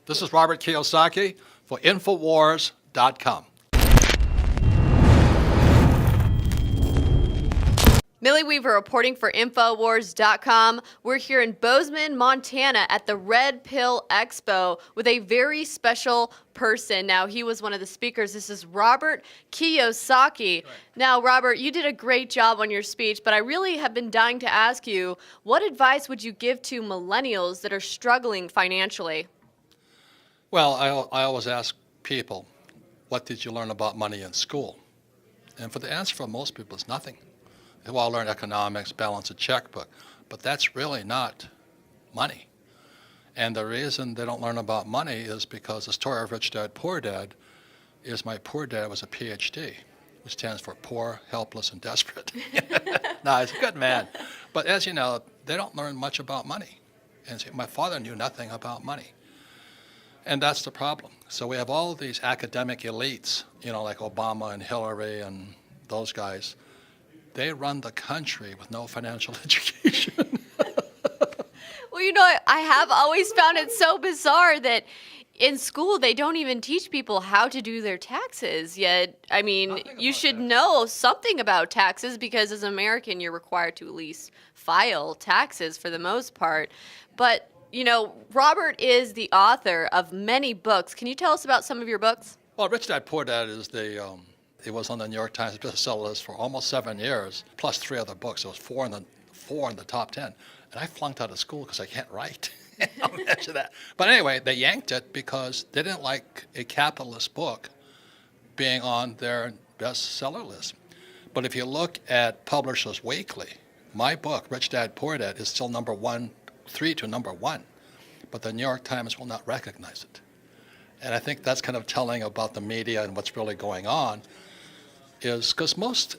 This is Robert Kiyosaki for Infowars.com. Millie Weaver reporting for Infowars.com. We're here in Bozeman, Montana at the Red Pill Expo with a very special person. Now, he was one of the speakers. This is Robert Kiyosaki. Right. Now, Robert, you did a great job on your speech, but I really have been dying to ask you, what advice would you give to millennials that are struggling financially? Well, I always ask people, what did you learn about money in school? And for the answer for most people is nothing. They all learn economics, balance a checkbook, but that's really not money. And the reason they don't learn about money is because the story of Rich Dad, Poor Dad is my poor dad was a PhD, which stands for poor, helpless, and desperate. No, he's a good man. But as you know, they don't learn much about money. And see, my father knew nothing about money. And that's the problem. So we have all these academic elites, like Obama and Hillary and those guys. They run the country with no financial education. Well, I have always found it so bizarre that in school they don't even teach people how to do their taxes. Yet, you should know something about taxes because as an American you're required to at least file taxes for the most part. But, Robert is the author of many books. Can you tell us about some of your books? Well, Rich Dad, Poor Dad is it was on the New York Times bestseller list for almost 7 years, plus 3 other books. It was four in the top 10. And I flunked out of school because I can't write. I'll mention that. But anyway, they yanked it because they didn't like a capitalist book being on their bestseller list. But if you look at Publishers Weekly, my book, Rich Dad, Poor Dad, is still number 3 to number 1. But the New York Times will not recognize it. And I think that's kind of telling about the media and what's really going on, is because most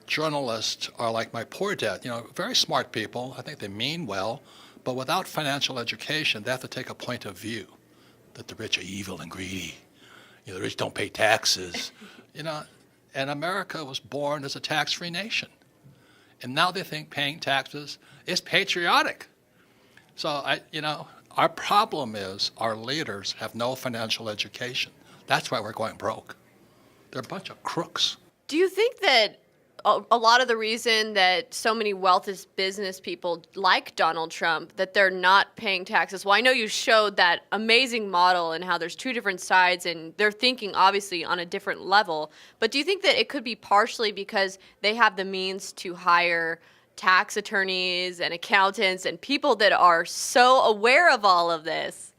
journalists are like my poor dad, very smart people. I think they mean well, but without financial education, they have to take a point of view that the rich are evil and greedy. The rich don't pay taxes. And America was born as a tax-free nation. And now they think paying taxes is patriotic. So, our problem is our leaders have no financial education. That's why we're going broke. They're a bunch of crooks. Do you think that a lot of the reason that so many wealthy business people like Donald Trump, that they're not paying taxes? Well, I know you showed that amazing model and how there's two different sides and they're thinking obviously on a different level. But do you think that it could be partially because they have the means to hire tax attorneys and accountants and people that are so aware of all of this?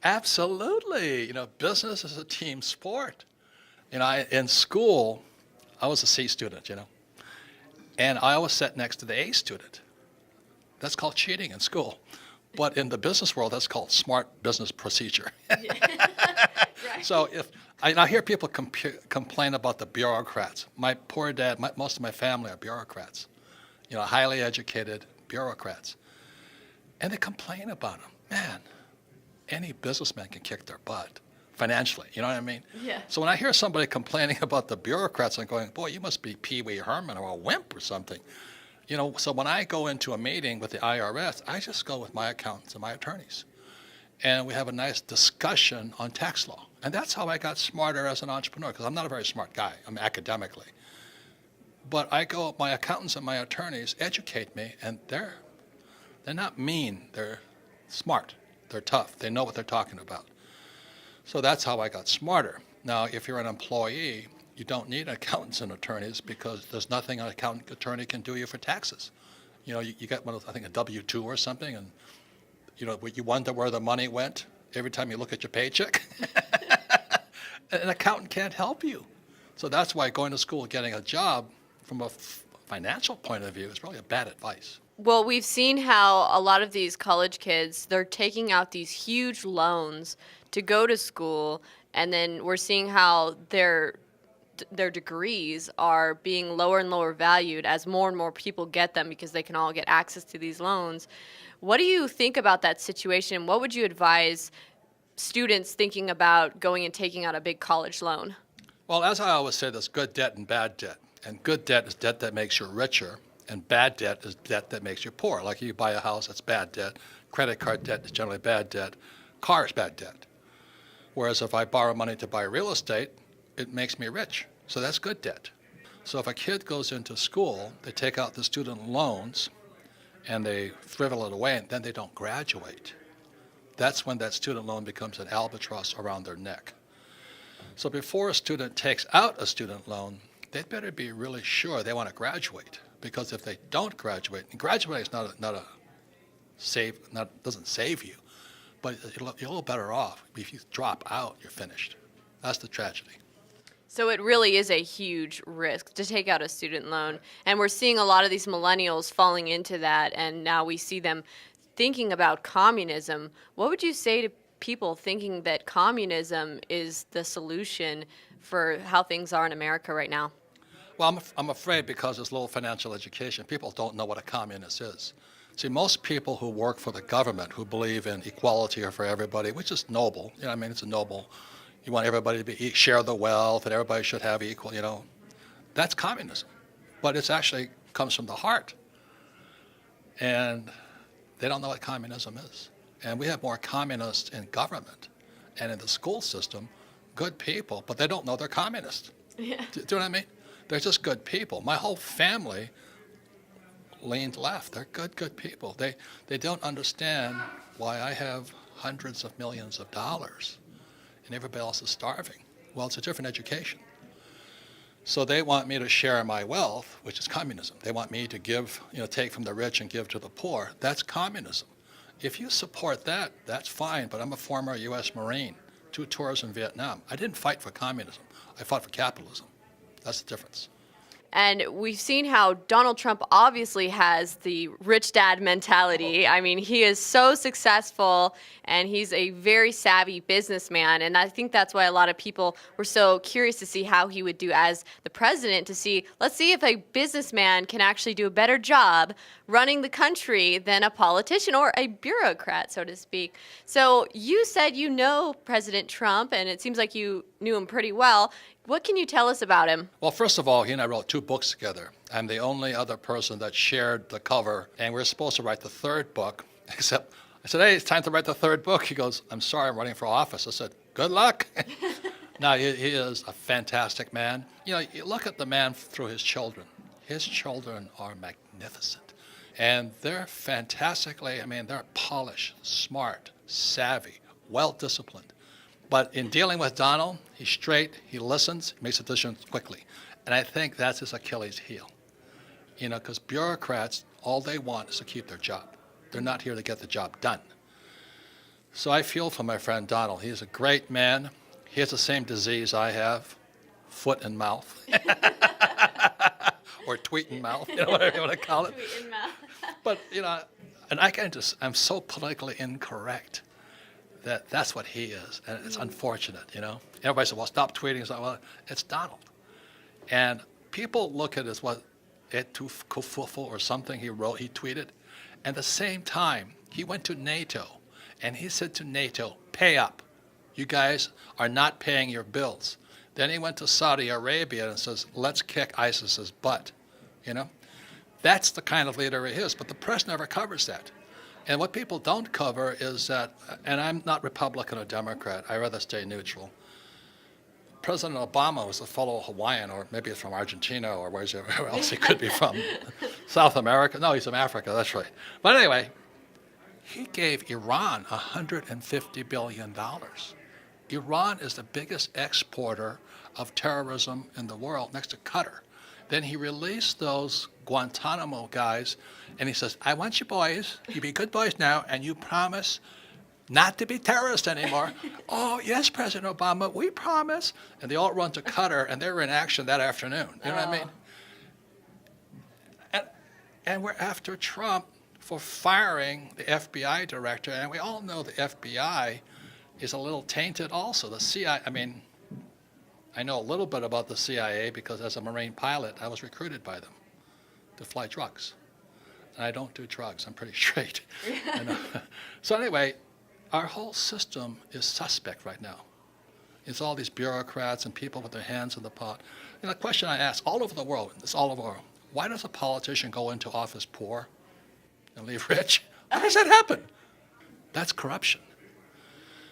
Absolutely. Business is a team sport. In school, I was a C student, and I always sat next to the A student. That's called cheating in school. But in the business world, that's called smart business procedure. Right. So I hear people complain about the bureaucrats. My poor dad, most of my family are bureaucrats, highly educated bureaucrats. And they complain about them. Man, any businessman can kick their butt. Financially, you know what I mean? Yeah. So when I hear somebody complaining about the bureaucrats, I'm going, boy, you must be Pee Wee Herman or a wimp or something. So when I go into a meeting with the IRS, I just go with my accountants and my attorneys. And we have a nice discussion on tax law. And that's how I got smarter as an entrepreneur, because I'm not a very smart guy, academically. But my accountants and my attorneys educate me, and they're not mean, they're smart, they're tough, they know what they're talking about. So that's how I got smarter. Now, if you're an employee, you don't need accountants and attorneys because there's nothing an accountant attorney can do you for taxes. You get one of, I think, a W-2 or something, and you wonder where the money went every time you look at your paycheck. An accountant can't help you. So that's why going to school, getting a job from a financial point of view is really a bad advice. Well, we've seen how a lot of these college kids, they're taking out these huge loans to go to school, and then we're seeing how their degrees are being lower and lower valued as more and more people get them because they can all get access to these loans. What do you think about that situation? What would you advise students thinking about going and taking out a big college loan? Well, as I always say, there's good debt and bad debt. And good debt is debt that makes you richer, and bad debt is debt that makes you poor. Like you buy a house, that's bad debt. Credit card debt is generally bad debt. Car is bad debt. Whereas if I borrow money to buy real estate, it makes me rich. So that's good debt. So if a kid goes into school, they take out the student loans and they frivel it away, and then they don't graduate. That's when that student loan becomes an albatross around their neck. So before a student takes out a student loan, they'd better be really sure they want to graduate. Because if they don't graduate, and graduating is doesn't save you, but you're a little better off. If you drop out, you're finished. That's the tragedy. So it really is a huge risk to take out a student loan. And we're seeing a lot of these millennials falling into that, and now we see them thinking about communism. What would you say to people thinking that communism is the solution for how things are in America right now? Well, I'm afraid because there's little financial education, people don't know what a communist is. See, most people who work for the government who believe in equality for everybody, which is noble, it's a noble. You want everybody to share the wealth and everybody should have equal, that's communism. But it actually comes from the heart. And they don't know what communism is. And we have more communists in government and in the school system, good people, but they don't know they're communists. Yeah. Do you know what I mean? They're just good people. My whole family leaned left. They're good people. They don't understand why I have hundreds of millions of dollars and everybody else is starving. Well, it's a different education. So they want me to share my wealth, which is communism. They want me to give, take from the rich and give to the poor. That's communism. If you support that, that's fine, but I'm a former U.S. Marine, 2 tours in Vietnam. I didn't fight for communism. I fought for capitalism. That's the difference. And we've seen how Donald Trump obviously has the rich dad mentality. I mean, he is so successful and he's a very savvy businessman. And I think that's why a lot of people were so curious to see how he would do as the president, let's see if a businessman can actually do a better job running the country than a politician or a bureaucrat, so to speak. So you said you know President Trump, and it seems like you knew him pretty well. What can you tell us about him? Well, first of all, he and I wrote 2 books together. I'm the only other person that shared the cover, and we're supposed to write the 3rd book, except I said, hey, it's time to write the 3rd book. He goes, I'm sorry, I'm running for office. I said, good luck. No, he is a fantastic man. You look at the man through his children. His children are magnificent. And they're fantastically, they're polished, smart, savvy, well-disciplined. But in dealing with Donald, he's straight, he listens, he makes a decision quickly. And I think that's his Achilles heel. Because bureaucrats, all they want is to keep their job. They're not here to get the job done. So I feel for my friend Donald. He's a great man. He has the same disease I have, foot and mouth. Or tweet and mouth, whatever you want to call it. Tweet and mouth. But, and I'm so politically incorrect. That's what he is, and it's unfortunate, Everybody said, well, stop tweeting. It's like, well, it's Donald. And people look at it as what, et tu kufufu or something he tweeted. At the same time, he went to NATO, and he said to NATO, pay up. You guys are not paying your bills. Then he went to Saudi Arabia and says, let's kick ISIS's butt, That's the kind of leader he is, but the press never covers that. And what people don't cover is that, and I'm not Republican or Democrat, I rather stay neutral. President Obama was a fellow Hawaiian, or maybe it's from Argentina, or wherever else he could be from. South America. No, he's from Africa, that's right. But anyway, he gave Iran $150 billion. Iran is the biggest exporter of terrorism in the world, next to Qatar. Then he released those Guantanamo guys, and he says, I want you boys, you be good boys now, and you promise not to be terrorists anymore. Oh, yes, President Obama, we promise. And they all run to Qatar, and they were in action that afternoon. You know what I mean? And we're after Trump for firing the FBI director, and we all know the FBI is a little tainted also. The CIA, I know a little bit about the CIA because as a Marine pilot, I was recruited by them to fly drugs. And I don't do drugs, I'm pretty straight. So anyway, our whole system is suspect right now. It's all these bureaucrats and people with their hands in the pot. And the question I ask all over the world, why does a politician go into office poor and leave rich? How does that happen? That's corruption.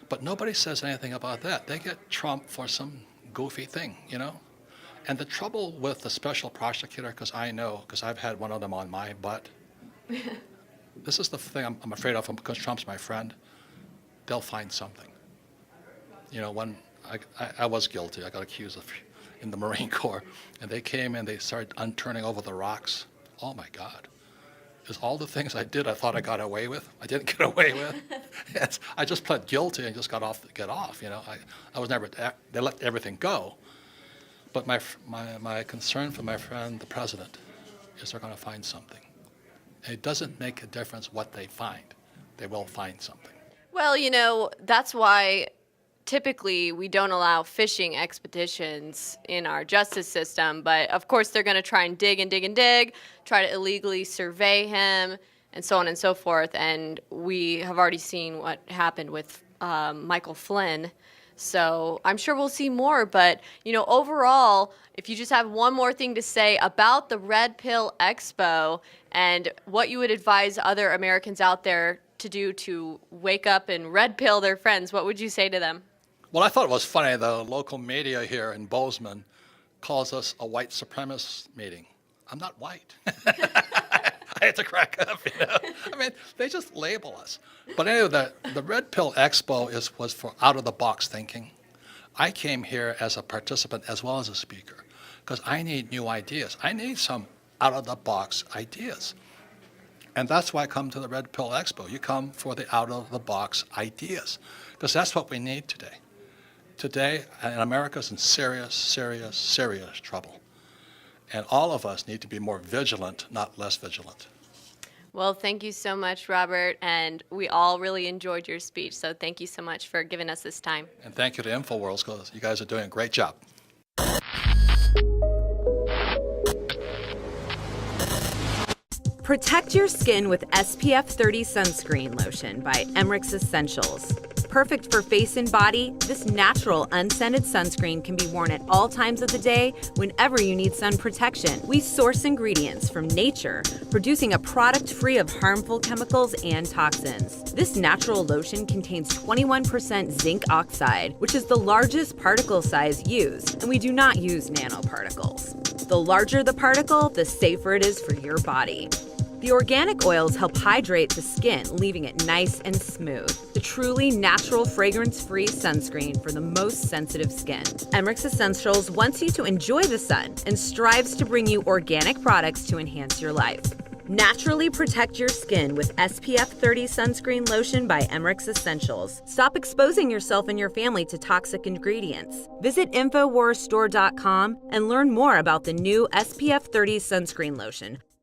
But nobody says anything about that. They get Trump for some goofy thing, And the trouble with the special prosecutor, because I know, because I've had one of them on my butt, this is the thing I'm afraid of because Trump's my friend, they'll find something. When I was guilty, I got accused of in the Marine Corps, and they came and they started turning over the rocks. Oh my God. Is all the things I did I thought I got away with, I didn't get away with. I just pled guilty and just get off. I was never, they let everything go. But my concern for my friend, the president, is they're going to find something. And it doesn't make a difference what they find. They will find something. Well, that's why typically we don't allow fishing expeditions in our justice system. But of course, they're going to try and dig and dig and dig, try to illegally survey him, and so on and so forth. And we have already seen what happened with Michael Flynn. So I'm sure we'll see more. But, overall, if you just have one more thing to say about the Red Pill Expo and what you would advise other Americans out there to do to wake up and red pill their friends, what would you say to them? Well, I thought it was funny. The local media here in Bozeman calls us a white supremacist meeting. I'm not white. I had to crack up, they just label us. But anyway, the Red Pill Expo was for out-of-the-box thinking. I came here as a participant as well as a speaker because I need new ideas. I need some out-of-the-box ideas. And that's why I come to the Red Pill Expo. You come for the out-of-the-box ideas because that's what we need today. Today, America's in serious, serious, serious trouble. And all of us need to be more vigilant, not less vigilant. Well, thank you so much, Robert. And we all really enjoyed your speech. So thank you so much for giving us this time. And thank you to InfoWorlds because you guys are doing a great job. Protect your skin with SPF 30 sunscreen lotion by Emmerich Essentials. Perfect for face and body, this natural, unscented sunscreen can be worn at all times of the day whenever you need sun protection. We source ingredients from nature, producing a product free of harmful chemicals and toxins. This natural lotion contains 21% zinc oxide, which is the largest particle size used, and we do not use nanoparticles. The larger the particle, the safer it is for your body. The organic oils help hydrate the skin, leaving it nice and smooth. The truly natural, fragrance-free sunscreen for the most sensitive skin. Emmerich Essentials wants you to enjoy the sun and strives to bring you organic products to enhance your life. Naturally protect your skin with SPF 30 sunscreen lotion by Emmerich Essentials. Stop exposing yourself and your family to toxic ingredients. Visit InfoWarsStore.com and learn more about the new SPF 30 sunscreen lotion